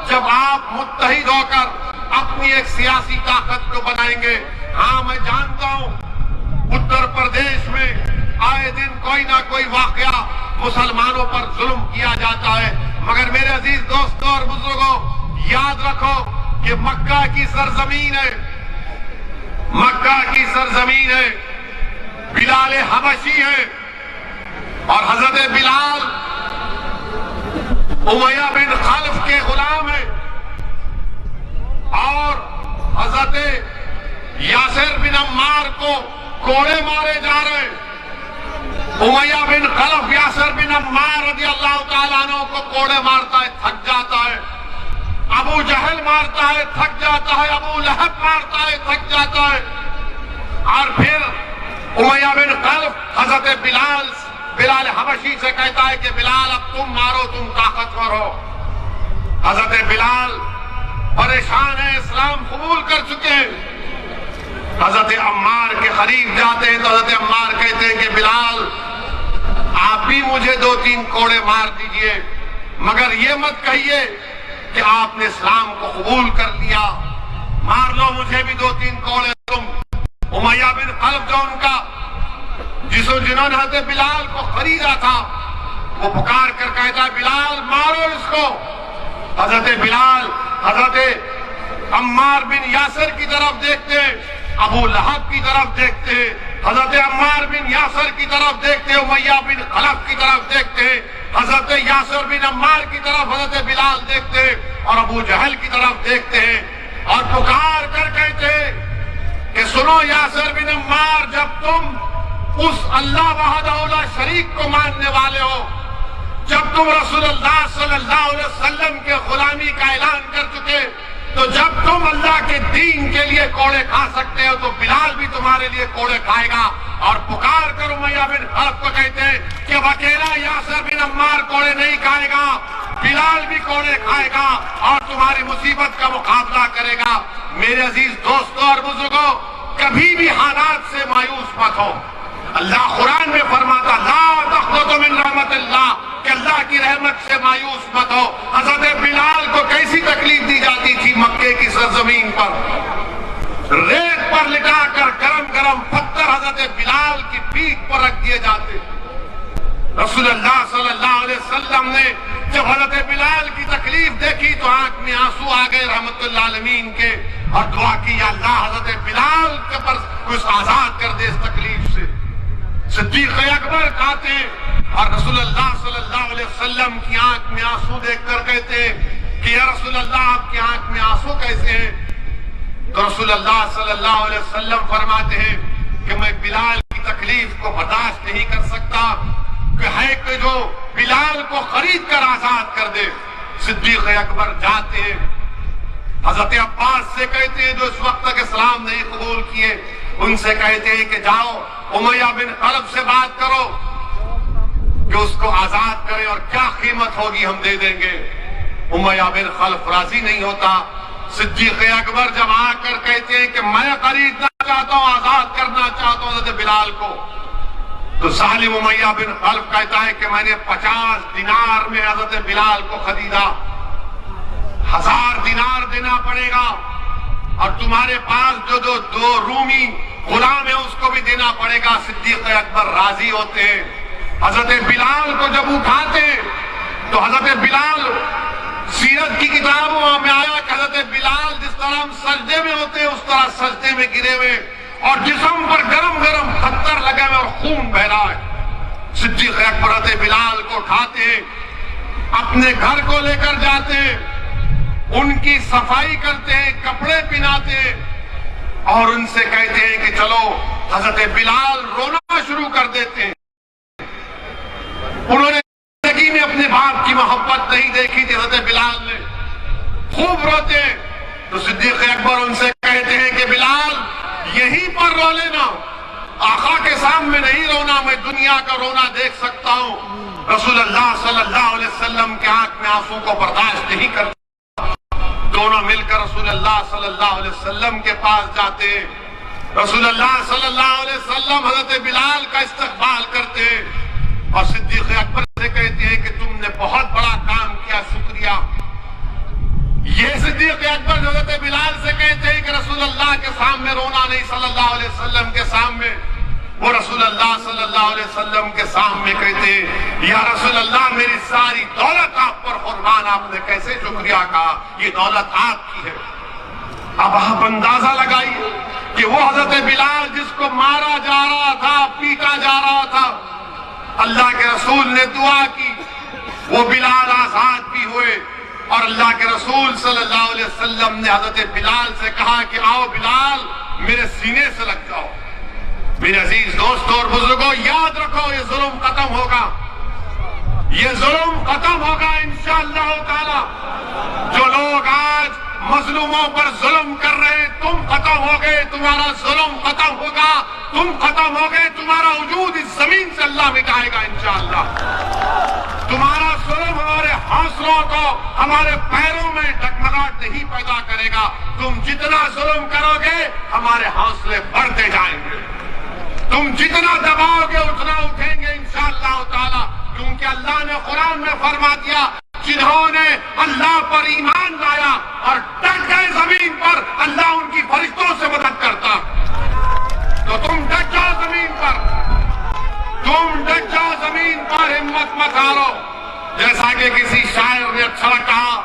S1: जब आप मुत्तहिद होकर अपनी एक सियासी ताकत को बनाएंगे। हाँ, मैं जानता हूं उत्तर प्रदेश में आए दिन कोई ना कोई वाकया मुसलमानों पर जुल्म किया जाता है, मगर मेरे अजीज दोस्तों और बुजुर्गों, याद रखो कि मक्का की सरजमीन है, मक्का की सरजमीन है, बिलाल हबशी है, और हजरत बिलाल उमैया बिन खल्फ के गुलाम है, और हजरत यासिर बिन अम्मार को कोड़े मारे जा रहे हैं। उमैया बिन खल्फ यासिर बिन अम्मार रज़ी अल्लाह तआला अन्हु को कोड़े मारता है, थक जाता है। अबू जहल मारता है, थक जाता है। अबू लहब मारता है, थक जाता है। और फिर उमैया बिन खल्फ हजरत बिलाल हबशी से कहता है कि बिलाल अब तुम मारो, तुम ताकतवर हो। हजरत बिलाल परेशान है, इस्लाम कबूल कर चुके हैं। हजरत अम्मार के करीब जाते हैं तो हजरत अम्मार कहते हैं कि बिलाल आप भी मुझे 2-3 कोड़े मार दीजिए, मगर ये मत कहिए कि आपने इस्लाम को कबूल कर लिया, मार लो मुझे भी 2-3 कोड़े तुम। उमैया बिन खल्फ जो उनका जिन्होंने हजरत बिलाल को खरीदा था, वो पुकार कर कहता है बिलाल मारो इसको। हजरत बिलाल हजरत अम्मार बिन यासिर की तरफ देखते, अबू लहब की तरफ देखते, हजरत अम्मार बिन यासिर की तरफ देखते, उमैया बिन खल्फ की तरफ देखते, हजरत यासिर बिन अम्मार की तरफ हजरत बिलाल देखते, और अबू जहल की तरफ देखते हैं, और पुकार कर कहते कि सुनो यासिर बिन अम्मार, जब तुम उस अल्लाह वहदहू ला शरीक को मानने वाले हो, जब तुम रसूलुल्लाह सल्लल्लाहु अलैहि वसल्लम के गुलामी का ऐलान कर चुके, तो जब तुम अल्लाह के दीन के लिए कोड़े खा सकते हो तो बिलाल भी तुम्हारे लिए कोड़े खाएगा। और पुकार कर उमैया बिन खल्फ को कहते हैं कि अकेला यासिर बिन अम्मार कोड़े नहीं खाएगा, बिलाल भी कोड़े खाएगा और तुम्हारी मुसीबत का मुकाबला करेगा। मेरे अजीज दोस्तों और बुजुर्गों, कभी भी हालात से मायूस मत हो। अल्लाह कुरान में फरमाता ला तक़नतू मिन रहमतिल्लाह, कि अल्लाह की रहमत से मायूस मत हो। हजरत बिलाल को कैसी तकलीफ दी जाती थी मक्के की सरजमीन पर, रेत पर लिटाकर गरम गरम पत्थर हजरत बिलाल की पीठ पर रख दिए जाते। रसूलुल्लाह सल्लल्लाहु अलैहि वसल्लम ने जब हजरत बिलाल की तकलीफ देखी तो आंख में आंसू आ गए रहमतुल्लिल आलमीन के, और दुआ की या अल्लाह हजरत बिलाल के पर कुछ आजाद कर दे इस तकलीफ से। सिद्दीक अकबर कहते और रसूलुल्लाह सल्लल्लाहु अलैहि वसल्लम की आंख में आंसू देखकर कहते कि या रसूलुल्लाह आपकी आंख में आंसू कैसे हैं? तो रसूलुल्लाह सल्लल्लाहु अलैहि वसल्लम फरमाते हैं कि मैं बिलाल की तकलीफ को बर्दाश्त नहीं कर सकता, कि है कि जो बिलाल को खरीद कर आजाद कर दे। सिद्दीक अकबर जाते हैं, हजरत अब्बास से कहते हैं जो इस वक्त तक इस्लाम नहीं कबूल किए, उनसे कहते हैं कि जाओ उमैया बिन खल्फ से बात करो कि उसको आजाद करें और क्या कीमत होगी हम दे देंगे। उमैया बिन खल्फ राजी नहीं होता। सिद्दीक अकबर जब आकर कहते हैं कि मैं खरीदना चाहता हूं, आजाद करना चाहता हूं हजरत बिलाल को, तो जालिम उमैया बिन खल्फ कहता है कि मैंने 50 दिनार में हजरत बिलाल को खरीदा, 1000 दिनार देना पड़ेगा, और तुम्हारे पास जो दो रूमी गुलाम है उसको भी देना पड़ेगा। सिद्दीक अकबर राजी होते हैं। हजरत बिलाल को जब उठाते तो हजरत बिलाल, सीरत की किताबों में आया कि हजरत बिलाल जिस तरह हम सजदे में होते हैं उस तरह सजदे में गिरे हुए, और जिस्म पर गरम गरम पत्थर लगे हुए और खून बह रहा है। सिद्दीक अकबर हजरत बिलाल को उठाते, अपने घर को लेकर जाते, उनकी सफाई करते हैं, कपड़े पहनाते, और उनसे कहते हैं कि चलो। हजरत बिलाल रोना शुरू कर देते हैं। उन्होंने जिंदगी में अपने बाप की मोहब्बत नहीं देखी थी हजरत बिलाल ने। खूब रोते, तो सिद्दीक अकबर उनसे कहते हैं कि बिलाल यहीं पर रो लेना, आका के सामने नहीं रोना, मैं दुनिया का रोना देख सकता हूं। रसूलुल्लाह सल्लल्लाहु अलैहि वसल्लम के आंख में आंसू को बर्दाश्त नहीं करता। दोनों मिलकर रसूलुल्लाह सल्लल्लाहु अलैहि वसल्लम के पास जाते। रसूलुल्लाह सल्लल्लाहु अलैहि वसल्लम हजरत बिलाल का इस्तकबाल करते और सिद्दीक अकबर से कहते हैं कि तुमने बहुत बड़ा काम किया, शुक्रिया। ये सिद्दीक अकबर हजरत बिलाल से कहते हैं कि रसूलुल्लाह के सामने रोना नहीं, सल्लल्लाहु अलैहि वसल्लम के सामने। वो रसूलुल्लाह सल्लल्लाहु अलैहि वसल्लम के सामने कहते हैं, या रसूलुल्लाह मेरी सारी दौलत आप पर कुर्बान, आपने कैसे शुक्रिया कहा, ये दौलत आपकी है। अब आप अंदाजा लगाइए कि वो हजरत बिलाल जिसको मारा जा रहा था, पीटा जा रहा था, अल्लाह के रसूल ने दुआ की, वो बिलाल आजाद भी हुए और अल्लाह के रसूल सल्लल्लाहु अलैहि वसल्लम ने हजरत बिलाल से कहा कि आओ बिलाल मेरे सीने से लग जाओ। मेरे अजीज दोस्तों और बुजुर्गों, याद रखो ये जुल्म खत्म होगा, ये जुल्म खत्म होगा इंशाअल्लाह ताला। जो लोग आज मजलूमों पर जुल्म कर रहे हैं, तुम खत्म हो गए, तुम्हारा जुल्म खत्म होगा, तुम खत्म हो गए, तुम्हारा वजूद इस जमीन से अल्लाह मिटाएगा इंशाअल्लाह। तुम्हारा जुल्म हमारे हौसलों को, हमारे पैरों में डगमगाहट नहीं पैदा करेगा। तुम जितना जुल्म करोगे हमारे हौसले बढ़ते जाएंगे, तुम जितना दबाओगे उतना उठेंगे इंशाअल्लाह ताला। क्योंकि अल्लाह ने कुरान में फरमा दिया, जिन्होंने अल्लाह पर ईमान लाया और डट गए जमीन पर, अल्लाह उनकी फरिश्तों से मदद करता। तो तुम डट जाओ जमीन पर, तुम डट जाओ जमीन पर, हिम्मत मत हारो। जैसा कि किसी शायर ने अच्छा कहा,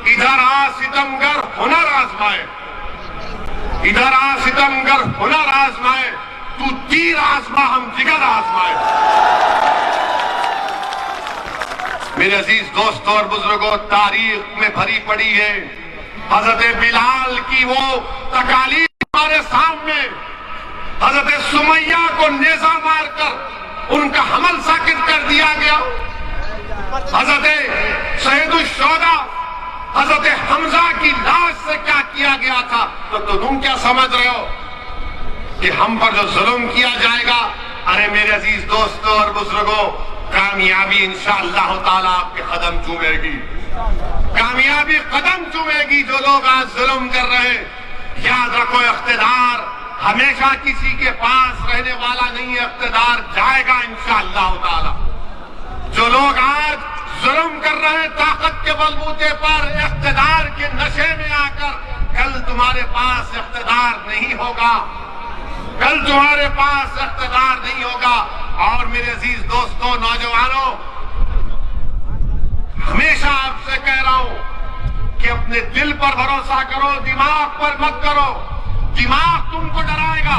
S1: इधर आ सितमगर हुनर आजमाए, इधर आ सितमगर हुनर आजमाए, तू तीर आजमा हम जिगर आजमाए। मेरे अजीज दोस्तों और बुजुर्गों, तारीख में भरी पड़ी है हजरत बिलाल की वो तकालीफ हमारे सामने। हजरत सुमैया को नेजा मारकर उनका हमल साकित कर दिया गया। हजरत सैयदुश्शोहदा हजरत हमजा की लाश से क्या किया गया था, तो तुम क्या समझ रहे हो कि हम पर जो जुल्म किया जाएगा? अरे मेरे अजीज दोस्तों और बुजुर्गों, कामयाबी इंशाअल्लाह ताला आपके कदम चूमेगी, कामयाबी कदम चूमेगी। जो लोग आज जुल्म कर रहे हैं, याद रखो इख्तिदार हमेशा किसी के पास रहने वाला नहीं है, इख्तिदार जाएगा इंशाअल्लाह ताला। जो लोग आज जुल्म कर रहे हैं ताकत के बलबूते पर, इख्तिदार के नशे में आकर, कल तुम्हारे पास इख्तिदार नहीं होगा, कल तुम्हारे पास इख्तिदार नहीं होगा। और मेरे अजीज दोस्तों, नौजवानों, हमेशा आपसे कह रहा हूं कि अपने दिल पर भरोसा करो, दिमाग पर मत करो। दिमाग तुमको डराएगा।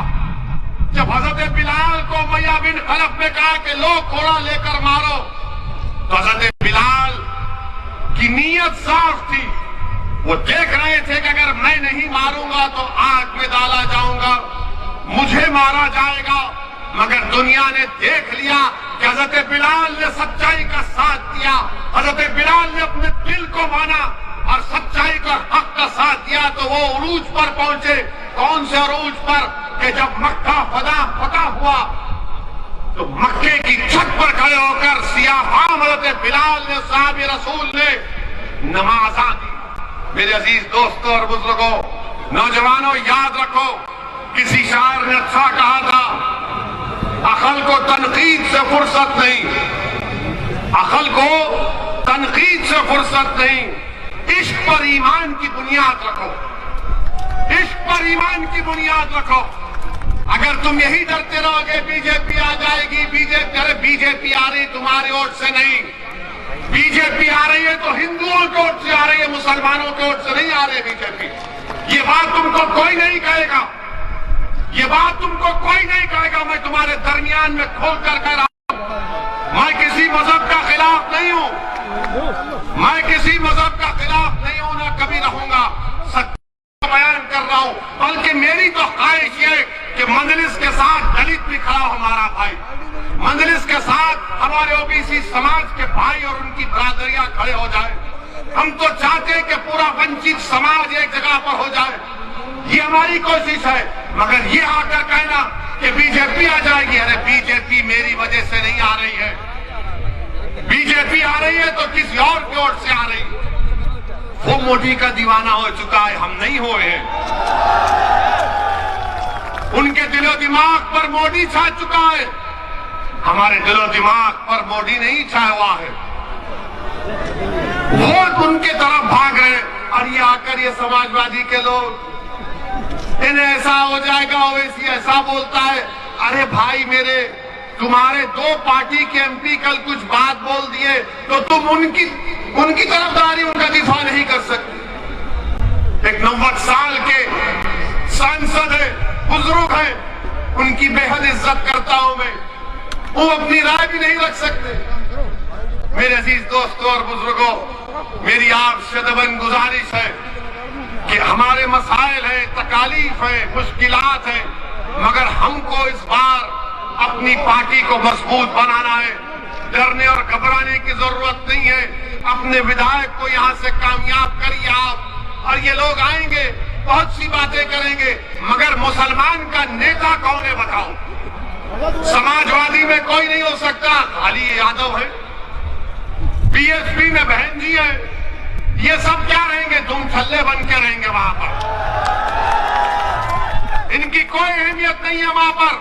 S1: जब हजरत बिलाल को उमैया बिन खलफ ने कहा कि लो घोड़ा लेकर मारो, तो हजरत बिलाल की नीयत साफ थी। वो देख रहे थे कि अगर मैं नहीं मारूंगा तो आग में डाला जाऊंगा, मुझे मारा जाएगा। मगर दुनिया ने देख लिया कि हजरत बिलाल ने सच्चाई का साथ दिया, हजरत बिलाल ने अपने दिल को माना और सच्चाई का हक का साथ दिया। तो वो उरूज पर पहुंचे। कौन से उरूज पर? कि जब मक्का फतह हुआ तो मक्के की छत पर खड़े होकर सियाफाम हजरत बिलाल ने, साहब रसूल ने नमाज दी। मेरे अजीज दोस्तों और बुजुर्गों, नौजवानों, याद रखो, किसी शायर ने अच्छा कहा था, अकल को तनकीद से फुर्सत नहीं, अकल को तनकीद से फुर्सत नहीं, इश्क पर ईमान की बुनियाद रखो, इश्क पर ईमान की बुनियाद रखो। अगर तुम यही डरते रहोगे बीजेपी आ जाएगी, बीजेपी आ रही तुम्हारी ओट से नहीं, बीजेपी आ रही है तो हिंदुओं की ओट से आ रही है, मुसलमानों की ओट से नहीं आ रही है बीजेपी। ये बात तुमको कोई नहीं कहेगा, ये बात तुमको कोई नहीं कहेगा। मैं तुम्हारे दरमियान में खोल कर कह रहा हूं, मैं किसी मजहब का खिलाफ नहीं हूं, मैं किसी मजहब का खिलाफ नहीं हूं, ना कभी रहूंगा। सत्य बयान कर रहा हूं, बल्कि मेरी तो ख्वाहिश है कि मजलिस के साथ दलित भी खड़ा हो, हमारा भाई, मजलिस के साथ हमारे ओबीसी समाज के भाई और उनकी बरादरियां खड़े हो जाए। हम तो चाहते हैं कि पूरा वंचित समाज एक जगह पर हो जाए, ये हमारी कोशिश है। मगर ये आकर कहना कि बीजेपी आ जाएगी, अरे बीजेपी मेरी वजह से नहीं आ रही है। बीजेपी आ रही है तो किसी और की ओर से आ रही है। वो मोदी का दीवाना हो चुका है, हम नहीं हुए हैं। उनके दिलो दिमाग पर मोदी छा चुका है, हमारे दिलो दिमाग पर मोदी नहीं छाया हुआ है। वो उनके तरफ भाग रहे और ये आकर ये समाजवादी के लोग इन्हें ऐसा हो जाएगा, ओवैसी ऐसा बोलता है। अरे भाई मेरे, तुम्हारे दो पार्टी के एमपी कल कुछ बात बोल दिए तो तुम उनकी तरफदारी, उनका दिफा नहीं कर सकते। एक 90 साल के सांसद है, बुजुर्ग है, उनकी बेहद इज्जत करता हूं मैं, वो अपनी राय भी नहीं रख सकते। मेरे अजीज दोस्तों और बुजुर्गों, मेरी आपसे दबन गुजारिश है कि हमारे मसाइल है, तकालीफ है, मुश्किलात है, मगर हमको इस बार अपनी पार्टी को मजबूत बनाना है। डरने और घबराने की जरूरत नहीं है। अपने विधायक को यहां से कामयाब करिए आप, और ये लोग आएंगे, बहुत सी बातें करेंगे, मगर मुसलमान का नेता कौन है बताओ? समाजवादी में कोई नहीं हो सकता, खाली यादव है। बीएसपी में बहन जी है, ये सब क्या रहेंगे? तुम छल्ले बन के रहेंगे वहां पर, इनकी कोई अहमियत नहीं है वहां पर।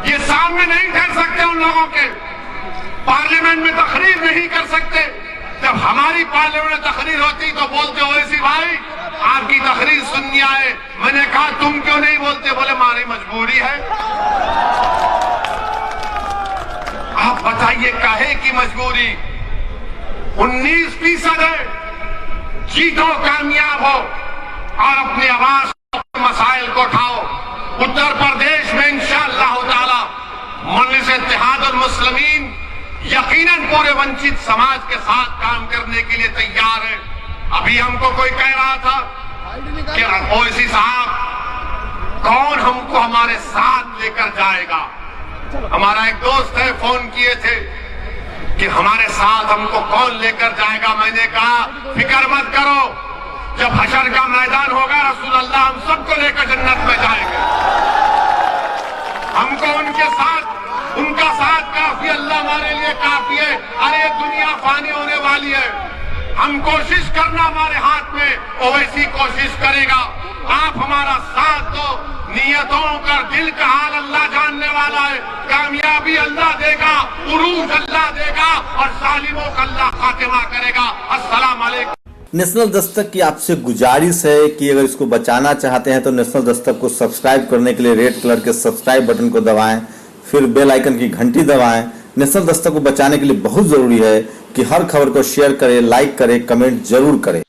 S1: ये सामने नहीं ठहर सकते उन लोगों के, पार्लियामेंट में तकरीर नहीं कर सकते। जब हमारी पार्लियामेंट में तकरीर होती तो बोलते ओवैसी भाई आपकी तकरीर सुननी आए। मैंने कहा तुम क्यों नहीं बोलते? बोले हमारी मजबूरी है। आप बताइए काहे की मजबूरी? 19% है, जीतो, कामयाब हो और अपनी आवाज मसाइल को उठाओ। उत्तर प्रदेश में इंशाअल्लाह ताला मजलिस इत्तेहादुल मुस्लिमीन यकीनन पूरे वंचित समाज के साथ काम करने के लिए तैयार है। अभी हमको कोई कह रहा था कि ओवैसी साहब कौन हमको हमारे साथ लेकर जाएगा। हमारा एक दोस्त है, फोन किए थे कि हमारे साथ हमको कौन लेकर जाएगा। मैंने कहा फिक्र मत करो, जब हशर का मैदान होगा रसूल अल्लाह हम सबको लेकर जन्नत में जाएंगे। हमको उनका साथ काफी, अल्लाह हमारे लिए काफी है। अरे ये दुनिया फानी होने वाली है, हम कोशिश करना हमारे हाथ में, ओवैसी कोशिश करेगा। आप हमारा साथ दो, नियतों का दिल का हाल अल्लाह जानने वाला है। कामयाबी अल्लाह देगा, उरूज अल्लाह देगा और जालिमों का अल्लाह खातिमा करेगा। अस्सलाम वालेकुम।
S2: नेशनल दस्तक की आपसे गुजारिश है कि अगर इसको बचाना चाहते हैं तो नेशनल दस्तक को सब्सक्राइब करने के लिए रेड कलर के सब्सक्राइब बटन को दबाएं, फिर बेल आइकन की घंटी दबाएं। नेशनल दस्तक को बचाने के लिए बहुत जरूरी है कि हर खबर को शेयर करें, लाइक करें, कमेंट जरूर करें।